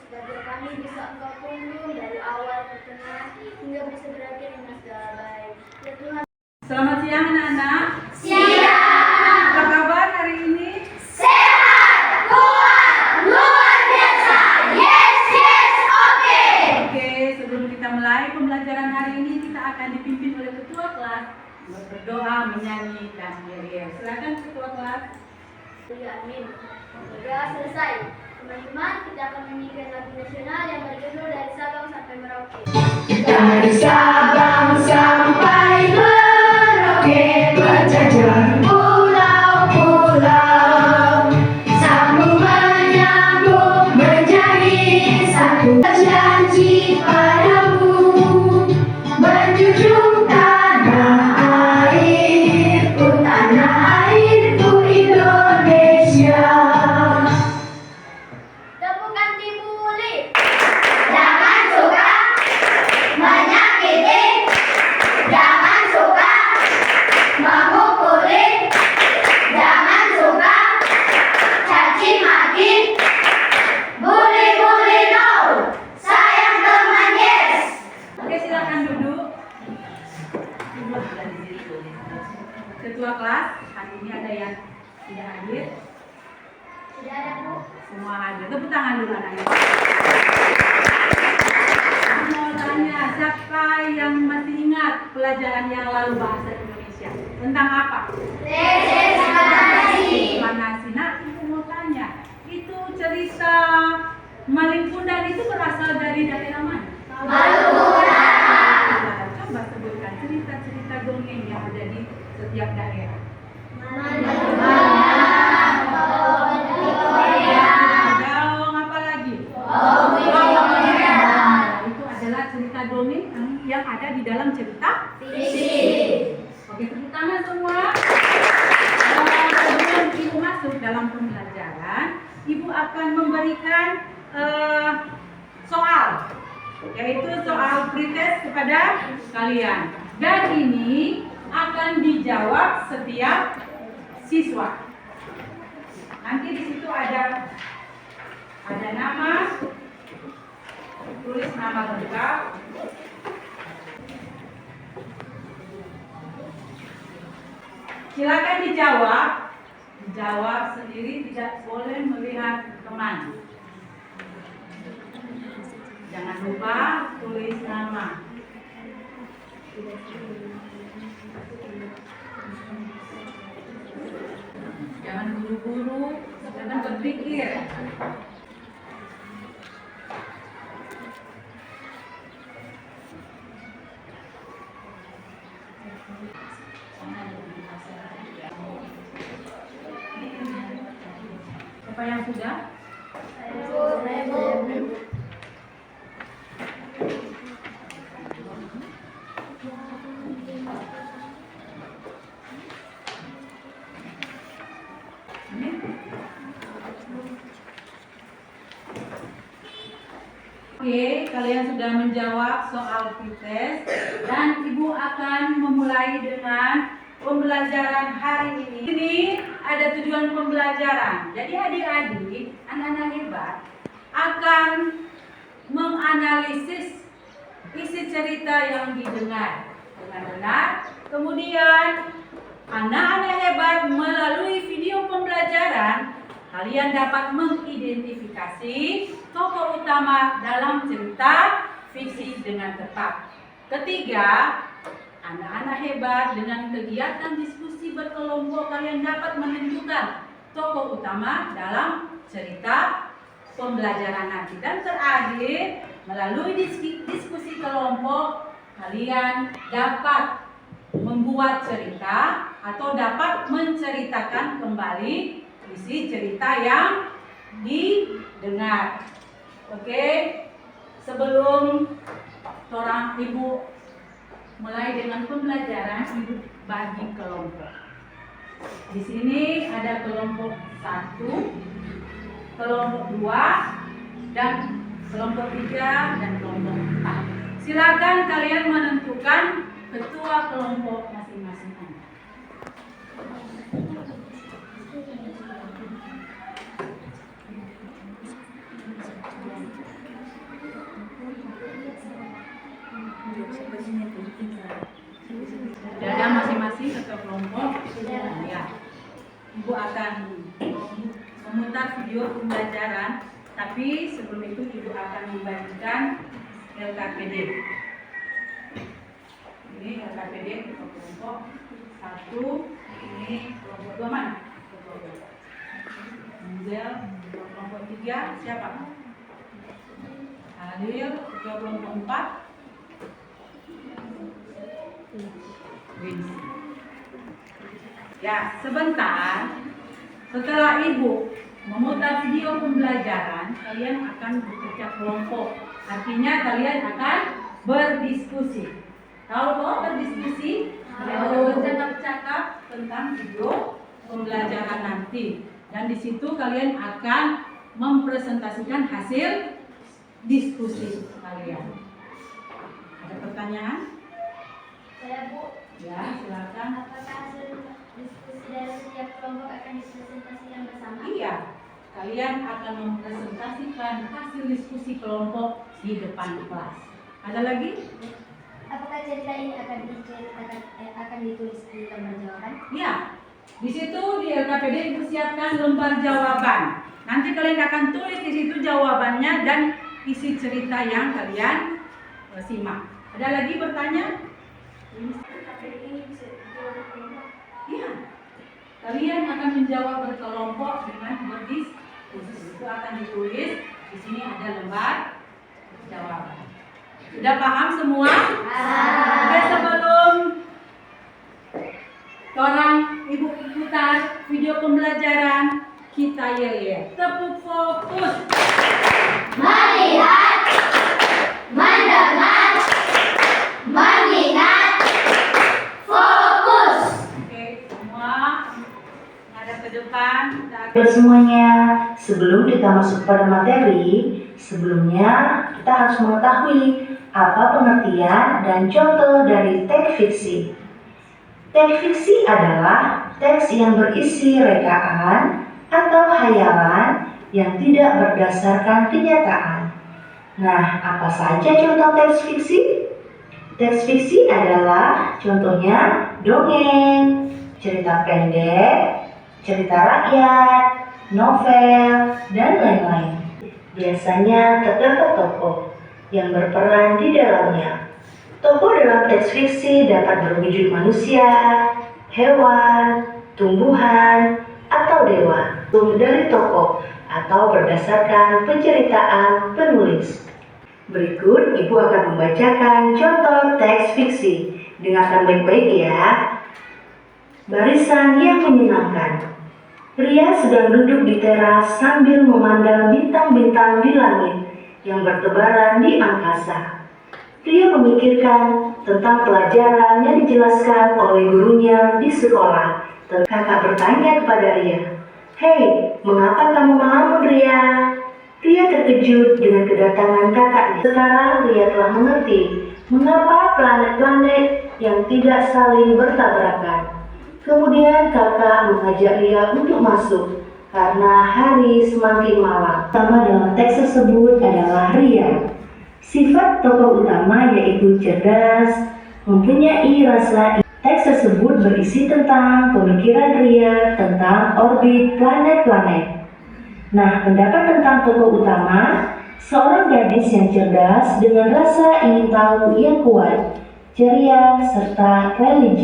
sebagai kami bisa engkau kunjung dari awal ke tengah hingga bisa berakhir dengan segala baik. Ya Tuhan. Selamat siang anak-anak. Siang. Apa kabar hari ini? Sehat, kuat, luar biasa. Yes, oke. Oke, sebelum kita mulai pembelajaran hari ini, kita akan dipimpin oleh ketua kelas berdoa, menyanyi, dan beriel. Silakan ketua kelas. Ya, amin. Sudah selesai. Teman-teman, kita akan menyanyikan lagu nasional yang berjudul Dari Sabang Sampai Merauke. Dari Sabang sampai Merauke, berjajar pulau-pulau, sambung menyambung menjadi satu. Janji padamu, menjunjung tanah airku Indonesia. Tepukan Timuli. Jangan suka menyakiti, jangan suka memukuli, jangan suka caci maki, bully no, sayang teman yes. Oke, silakan duduk. Ketua kelas, hari ini ada yang tidak hadir. Tidak ada, Bu. Semua hadir. Tepuk tangan dulu anak-anak. Mau tanya, siapa yang masih ingat pelajaran yang lalu bahasa Indonesia? Tentang apa? Manasi. Nah, ibu mau tanya, itu cerita Maling Kundang itu berasal dari daerah mana? Coba sebutkan cerita-cerita dongeng yang ada di setiap daerah. Daung apa lagi? Itu adalah cerita dongeng yang ada di dalam cerita fiksi. Oke, tepuk tangan semua. Sebelum ibu masuk dalam pembelajaran, ibu akan memberikan soal, yaitu soal pretest kepada kalian. Dan ini akan dijawab setiap siswa. Nanti di situ ada nama, tulis nama lengkap. Silakan dijawab sendiri, tidak boleh melihat teman. Jangan lupa tulis nama. Jangan buru-buru, jangan berpikir. Siapa yang sudah? Oke, kalian sudah menjawab soal pretest dan ibu akan memulai dengan pembelajaran hari ini. Ini ada tujuan pembelajaran. Jadi adik-adik, anak-anak hebat akan menganalisis isi cerita yang didengar dengan benar. Kemudian anak-anak hebat melalui video pembelajaran kalian dapat mengidentifikasi tokoh utama dalam cerita fiksi dengan tepat. Ketiga, anak-anak hebat dengan kegiatan diskusi berkelompok kalian dapat menentukan tokoh utama dalam cerita pembelajaran nanti. Dan terakhir, melalui diskusi kelompok kalian dapat membuat cerita atau dapat menceritakan kembali isi cerita yang didengar. Oke, sebelum seorang ibu mulai dengan pembelajaran, ibu bagi kelompok. Di sini ada kelompok 1, kelompok 2, dan kelompok 3 dan kelompok 4. Silakan kalian menentukan ketua kelompok masing-masing. Ada masing-masing satu kelompok. Ya. Ibu akan memutar video pembelajaran, tapi sebelum itu Ibu akan membagikan LKPD. Ini LKPD untuk kelompok 1, ini kelompok 2 mana? Angel, kelompok 3 siapa? Halil, kelompok 4 Wins. Ya, sebentar setelah Ibu memutar video pembelajaran, kalian akan bekerja kelompok. Artinya kalian akan berdiskusi. Tahu kok berdiskusi? Kalian akan bercakap-cakap tentang video pembelajaran nanti. Dan di situ kalian akan mempresentasikan hasil diskusi kalian. Ada pertanyaan? Saya Bu, Ya, silakan. apakah hasil diskusi dari setiap kelompok akan dipresentasikan bersama? Iya, kalian akan mempresentasikan hasil diskusi kelompok di depan kelas. Ada lagi? Apakah cerita ini akan ditulis di lembar jawaban? Iya. Di situ di LKPD dipersiapkan lembar jawaban. Nanti kalian akan tulis di situ jawabannya dan isi cerita yang kalian simak. Ada lagi bertanya? LKPD ini bisa dijawab kelompok. Iya. Kalian akan menjawab berkelompok dengan berdiskusi. Itu akan ditulis. Di sini ada lembar jawaban. Sudah paham semua? Oke, sebelum orang Ibu putar video pembelajaran, kita yel-yel. Tepuk fokus. Melihat, mendengar, mengingat, fokus. Oke, semua menghadap ke depan. Semuanya, sebelum kita masuk pada materi, sebelumnya kita harus mengetahui apa pengertian dan contoh dari teks fiksi. Teks fiksi adalah teks yang berisi rekaan atau hayalan yang tidak berdasarkan kenyataan. Nah, apa saja contoh teks fiksi? Teks fiksi adalah contohnya dongeng, cerita pendek, cerita rakyat, novel, dan lain-lain. Biasanya terdapat tokoh yang berperan di dalamnya. Tokoh dalam teks fiksi dapat berwujud manusia, hewan, tumbuhan, atau dewa. Dari tokoh atau berdasarkan penceritaan penulis. Berikut Ibu akan membacakan contoh teks fiksi. Dengarkan baik-baik ya. Barisan yang menyenangkan. Pria sedang duduk di teras sambil memandang bintang-bintang di langit yang bertebaran di angkasa. Pria memikirkan tentang pelajaran yang dijelaskan oleh gurunya di sekolah. Kakak bertanya kepada Ria, "Hei, mengapa kamu melamun, Ria?" Ria terkejut dengan kedatangan kakaknya. Sekarang Ria telah mengerti mengapa planet-planet yang tidak saling bertabrakan. Kemudian kakak mengajak Ria untuk masuk karena hari semakin malam. Pertama dalam teks tersebut adalah Ria. Sifat tokoh utama yaitu cerdas, mempunyai rasa. Teks tersebut berisi tentang pemikiran Ria tentang orbit planet-planet. Nah, pendapat tentang tokoh utama, seorang gadis yang cerdas dengan rasa ingin tahu yang kuat, ceria, serta religi.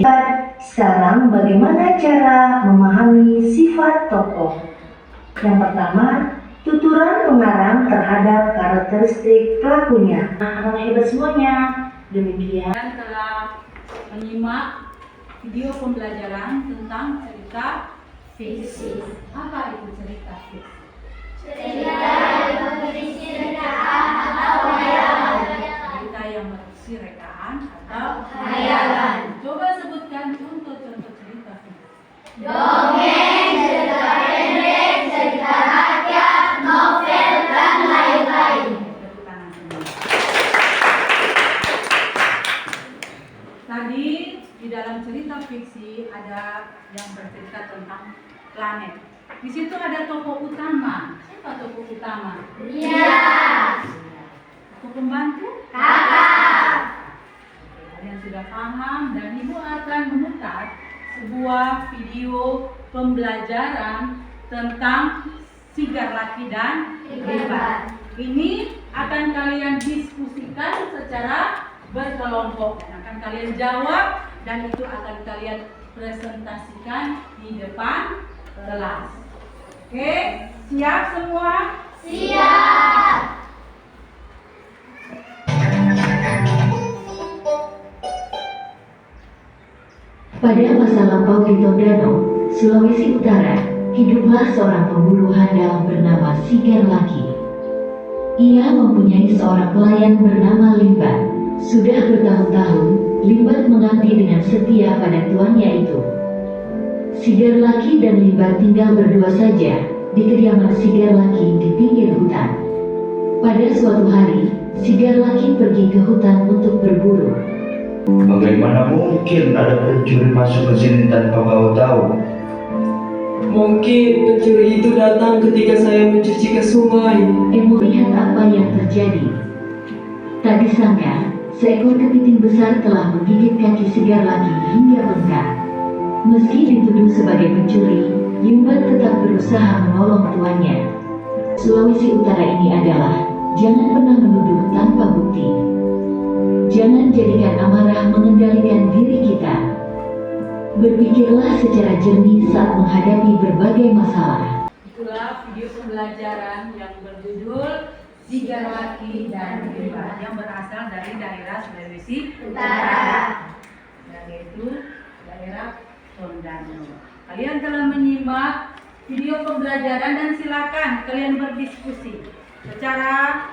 Sekarang bagaimana cara memahami sifat tokoh? Yang pertama, tuturan pengarang terhadap karakteristik pelakunya. Nah, anak hebat semuanya. Demikian. Kalian telah menyimak video pembelajaran tentang cerita fiksi. Apa itu cerita fiksi? Cerita yang berisi rekaan atau hayalan. Cerita yang berisi rekaan atau Hayalan. Coba sebutkan contoh-contoh cerita fiksi. Dongeng, cerita pendek, cerita rakyat, novel, dan lain-lain. Tepuk tangan semua. Tadi di dalam cerita fiksi ada yang bercerita tentang planet. Di situ ada tokoh utama. Siapa tokoh utama? Ria, Tokoh pembantu? kakak, Kalian sudah paham dan Ibu akan memutar sebuah video pembelajaran tentang sigar laki dan libat. Ini akan kalian diskusikan secara berkelompok dan akan kalian jawab dan itu akan kalian presentasikan di depan kelas. Oke, siap semua? Siap. Pada masa lampau di Tondano, Sulawesi Utara, hiduplah seorang pemburu handal bernama Sigar Laki. Ia mempunyai seorang pelayan bernama Limbat. Sudah bertahun-tahun, Limbat mengabdi dengan setia pada tuannya itu. Sigar Laki dan Limbat tinggal berdua saja di kediaman Sigar Laki di pinggir hutan. Pada suatu hari, Sigar Laki pergi ke hutan untuk berburu. Bagaimana mungkin ada pencuri masuk ke sini tanpa kau tahu? Mungkin pencuri itu datang ketika saya mencuci ke sungai. Emo lihat apa yang terjadi. Tak disangka, seekor kepiting besar telah menggigit kaki Sigar Laki hingga bengkak. Meski dituduh sebagai pencuri, Limbat tetap berusaha menolong tuannya. Sulawesi Utara ini adalah, jangan pernah menuduh tanpa bukti. Jangan jadikan amarah mengendalikan diri kita. Berpikirlah secara jernih saat menghadapi berbagai masalah. Itulah video pembelajaran yang berjudul Sigar Laki dan Libat yang berasal dari daerah Sulawesi Utara, yaitu daerah Tondano. Kalian telah menyimak video pembelajaran dan silakan kalian berdiskusi secara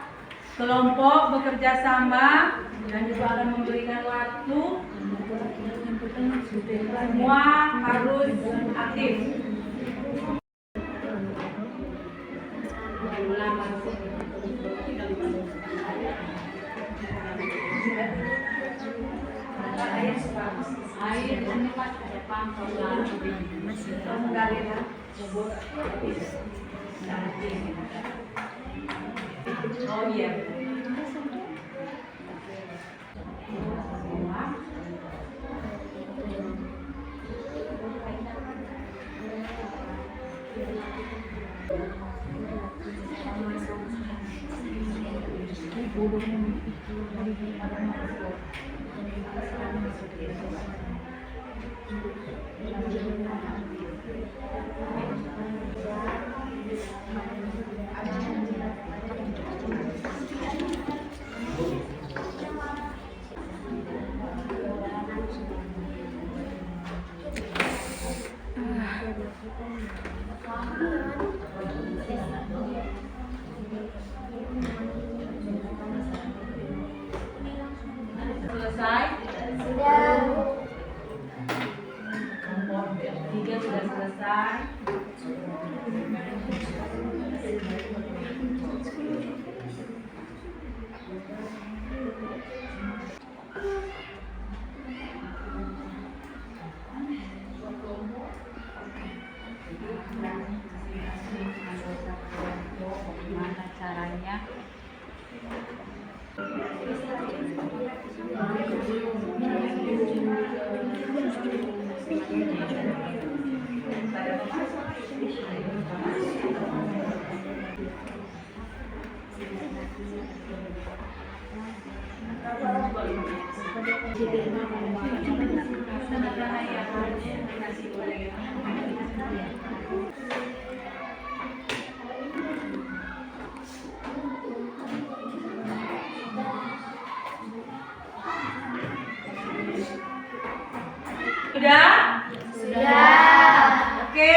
kelompok, bekerja sama, dan juga akan memberikan waktu. Semua harus aktif. Air cepat ada pangkal oh iya. Selesai? Sudah. Kelompok 3 sudah selesai. Bagaimana caranya? Sudah? Sudah. Oke.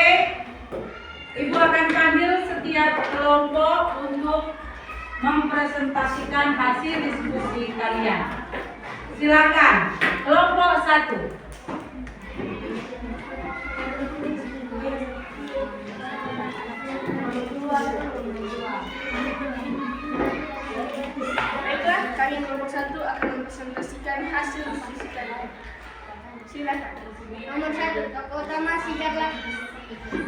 Ibu akan panggil setiap kelompok untuk mempresentasikan hasil diskusi kalian. Silakan. Kelompok 1. Baiklah, kalian kelompok 1 akan mempresentasikan hasil diskusi kalian. Silakan. Nomor 1, tokoh utama Sigar Laki.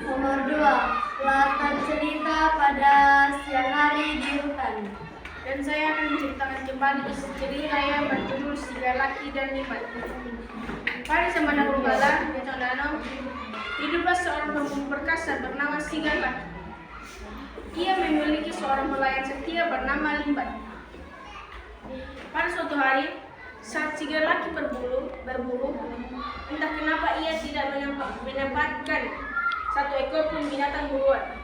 Nomor 2, latar cerita pada siang hari di hutan. Dan saya akan menceritakan kembali isi cerita yang berjudul Sigal Laki dan Limbat. Pada zaman dahulu kala, di Tondano, hiduplah seorang pemulung perkasa bernama Sigal Laki. Ia memiliki seorang pelayan setia bernama Limbat. Pada suatu hari, saat Sigal Laki berburu, entah kenapa ia tidak mendapatkan satu ekor pun binatang buruan.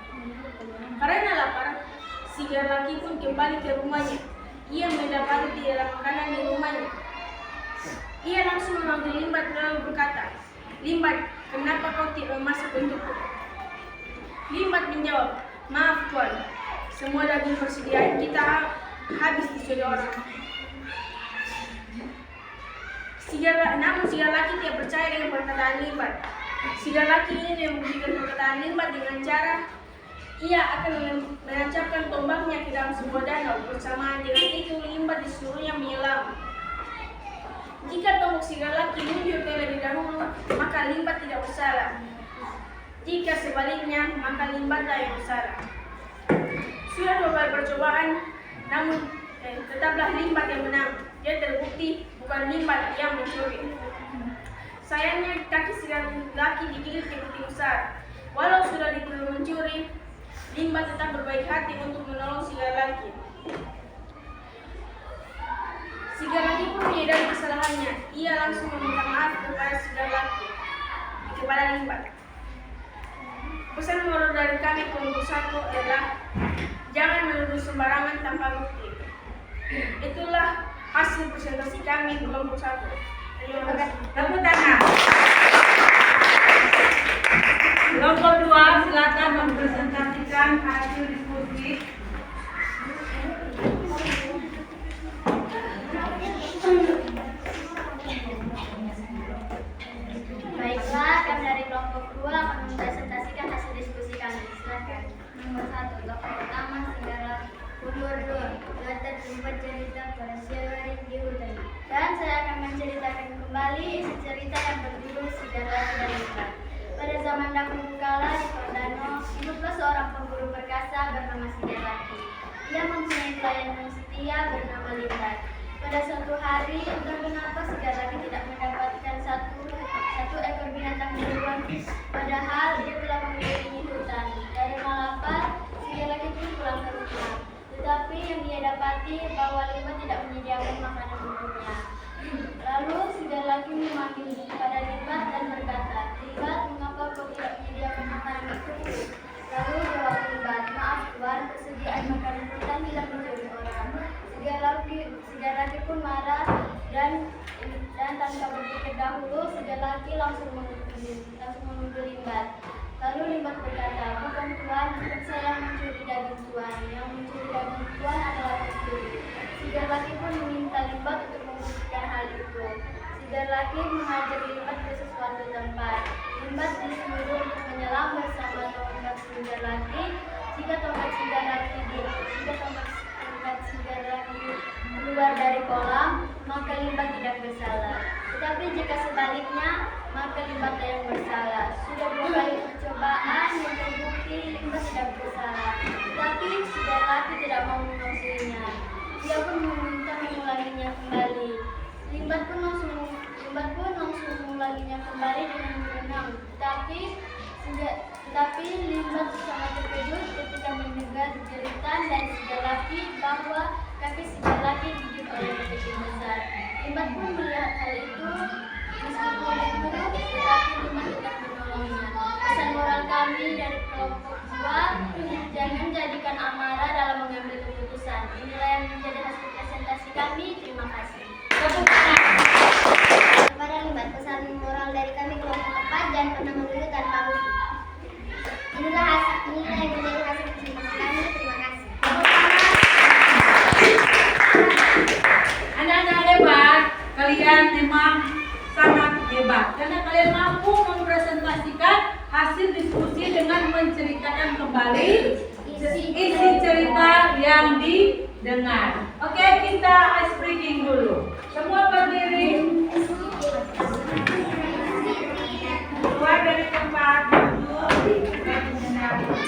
Karena lapar, Sigal Laki pun kembali ke rumahnya. Ia mendapati tidak ada makanan di rumahnya. Ia langsung memanggil Limbat lalu berkata, "Limbat, kenapa kau tidak memasak untukku?" Limbat menjawab, "Maaf Tuan, semua daging persediaan kita habis dicuri orang." Namun Sigal Laki tidak percaya dengan perkataan Limbat. Sigal Laki ini membuktikan perkataan Limbat dengan cara ia akan menancapkan tombaknya ke dalam sebuah danau. Bersamaan dengan itu, Limbat disuruhnya menyelam. Jika tombak Sigal Laki muncul terlebih dahulu, maka Limbat tidak bersalah. Jika sebaliknya, maka Limbatlah yang bersalah. Sudah 2 kali percobaan, namun tetaplah Limbat yang menang. Dia terbukti bukan Limbat yang mencuri. Sayangnya kaki Sigal Laki digigit tikus besar. Walau sudah dituduh mencuri, Limbat tetap berbaik hati untuk menolong Sigal Laki. Sigal Laki pun menyadari kesalahannya. Ia langsung meminta maaf kepada Limbat. Pesan moral dari kami kelompok 1 adalah jangan menuduh sembarangan tanpa bukti. Itulah hasil presentasi kami kelompok 1. Terima kasih. Tepuk tangan. Kelompok 2 silakan mempresentasikan hasil diskusi. Baiklah, kami dari kelompok 2 akan mempresentasikan hasil diskusi kami. Silakan. Nomor 1, tokoh utama Sigal Laki. Nomor 2, latar tempat cerita para siaran di hutan. Dan saya akan menceritakan kembali isi cerita yang berjudul Sigal Laki dan Limbat. Pada zaman dahulu kala di Tondano, hiduplah seorang pemburu perkasa bernama Sigal Laki. Ia mempunyai pelayan yang setia bernama Limbat. Pada suatu hari, entah kenapa Sigal Laki tidak mendapatkan satu ekor binatang buruan, padahal dia telah mengelilingi hutan. Karena lapar, Sigal Laki pun pulang ke rumah. Tetapi yang dia dapati bahwa Limbat tidak menyediakan makanan untuknya. Lalu Sigal Laki memanggil kepada Limbat dan berkata, "Limbat, mengapa kau tidak menyediakan makanan untukku?" Lalu jawab Limbat, "Maaf Tuan, persediaan makanan hutan tidak mencuri orang." Sigal Laki pun marah dan tanpa berpikir dahulu, Sigal Laki langsung menuduh Limbat. Lalu Limbat berkata, "Bukan Tuan, bukan saya yang mencuri daging Tuan. Yang mencuri daging Tuan adalah pencuri." Sigal Laki pun meminta Limbat untuk membuktikan hal itu. Sigal Laki mengajak Limbat ke sesuatu tempat. Limbat disuruh untuk menyelam bersama tongkat Sigal Laki. Jika tongkat Sigal Laki keluar dari kolam, maka Limbat tidak bersalah. Tetapi jika sebaliknya, maka Limbat yang bersalah. Sudah 2 kali percobaan yang terbukti Limbat tidak bersalah. Tetapi Sigal Laki tidak mau mengakhinya. Dia pun meminta mengulanginya kembali. Limbat pun langsung mengulanginya kembali dengan berenang. Tetapi Limbat sangat terkejut ketika mendengar jeritan dari Sigal Laki bahwa kaki Sigal Laki digigit oleh kepiting besar. Limbat pun melihat hal itu, meskipun dituduh, tetapi Limbat tetap menolongnya. Pesan moral kami dari kelompok 2, jangan jadikan amarah dalam mengambil keputusan. Inilah yang menjadi hasil presentasi kami. Terima kasih. Kepada Limbat, pesan moral dari kami kelompok 4, jangan pernah menuduh tanpa bukti. Inilah yang menjadi hasil presentasi kami. Terima kasih. Anak-anak hebat, kalian memang sangat hebat karena kalian mampu mempresentasikan hasil diskusi dengan menceritakan kembali isi cerita yang didengar. Oke, kita ice breaking dulu. Semua berdiri. Keluar dari tempat duduk dan menyenangkan.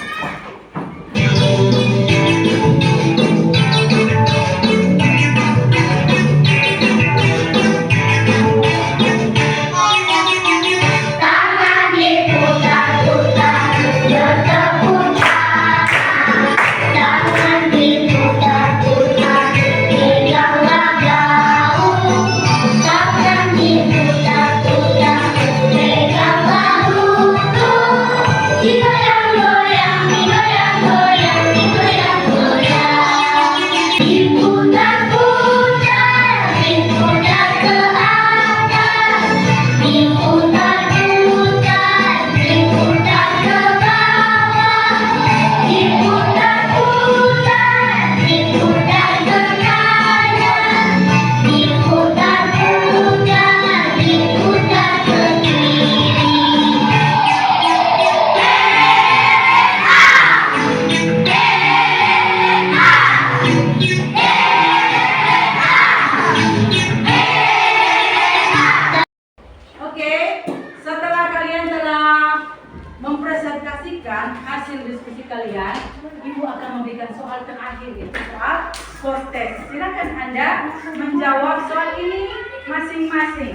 Oke, setelah kalian telah mempresentasikan hasil diskusi kalian, Ibu akan memberikan soal terakhir, yaitu soal post-test. Silakan Anda menjawab soal ini masing-masing.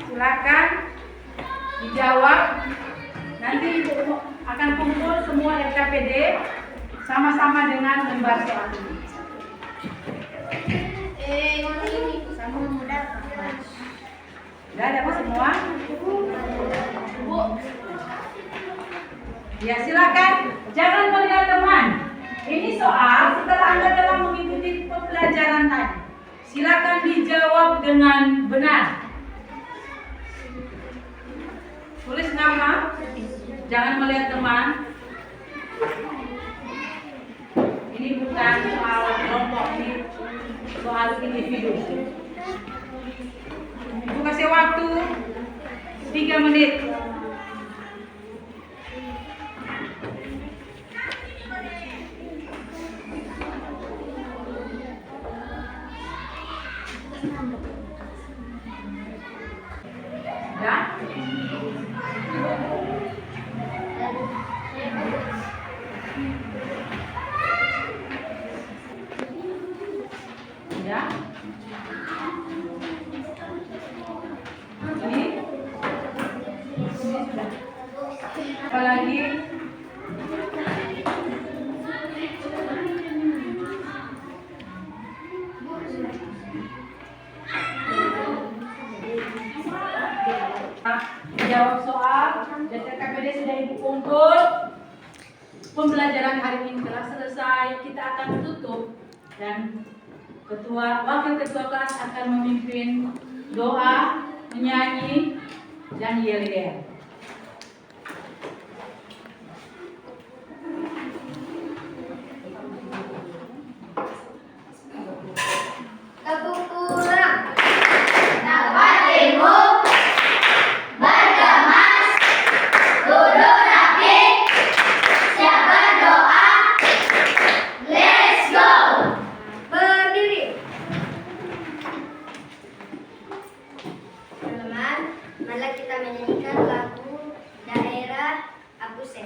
Silakan dijawab. Nanti Ibu akan kumpul semua RKPD sama-sama dengan lembar soal ini. Udah dapat semua? Ya, silakan. Jangan melihat teman. Ini soal setelah Anda telah mengikuti pembelajaran tadi. Silakan dijawab dengan benar. Tulis nama. Jangan melihat teman. Ini bukan soal kelompok, ini soal individu. Ibu kasih waktu 3 menit. Ya? Ya? Ini sudah. Apa lagi? Jawab soal dan RKPD sudah Ibu kumpul. Pembelajaran hari ini telah selesai. Kita akan tutup dan wakil ketua kelas akan memimpin doa, menyanyi, dan yel-yel. Tepuk kurang. Dapat ilmu. Berkemas. Duduk rapi. Siap berdoa. Let's go. Berdiri. Teman-teman, mari kita menyanyikan lagu daerah Abuse.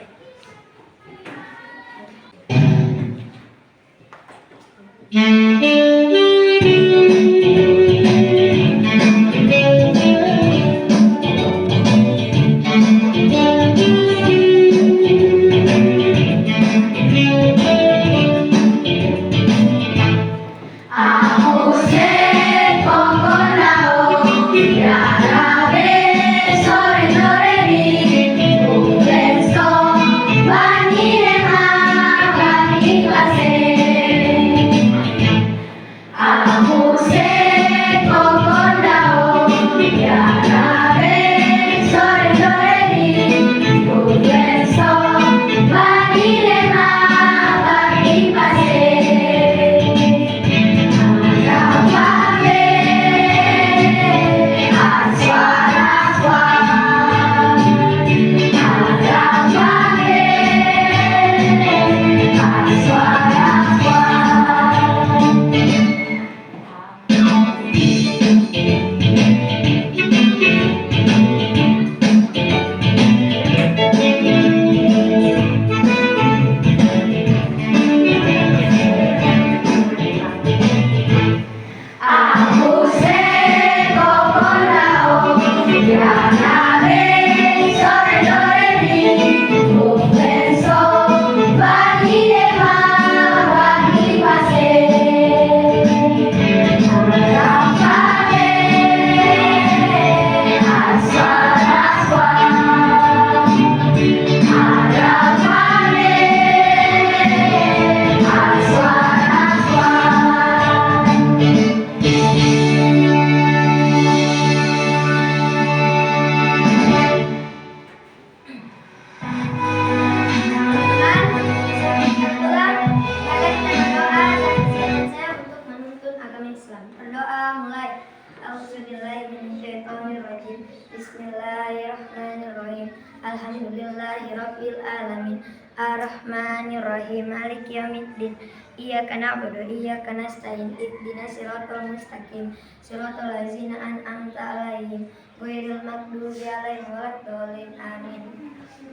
Bismillahirrahmanirrahim. Alhamdulillahirabbil alamin. Arrahmanirrahim. Maliki yaumiddin. iyyaka na'budu wa iyyaka nasta'in ihdinas siratal mustaqim siratal ladzina an'amta 'alaihim ghairil maghdubi 'alaihim waladdallin amin.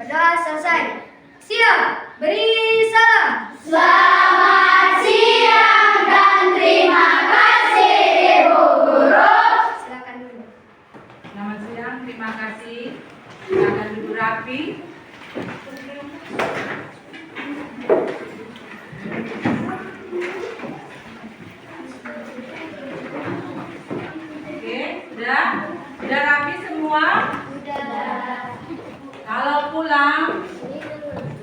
Berdoa selesai. Siap, beri salam. Selamat siang dan terima kasih Ibu Guru. Silakan dulu. Selamat siang, terima kasih. Silakan Ibu Rafi. Oke, sudah rapi semua? Kalau pulang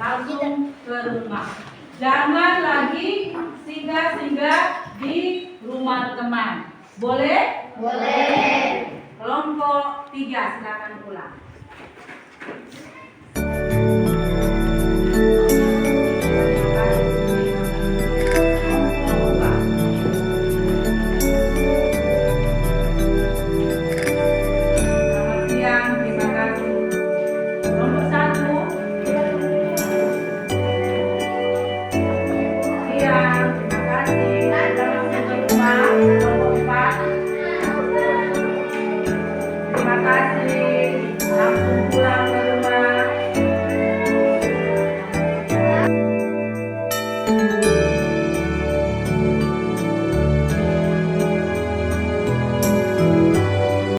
langsung ke rumah. Jangan lagi singgah-singgah di rumah teman. Boleh? Boleh. Kelompok 3 silakan pulang.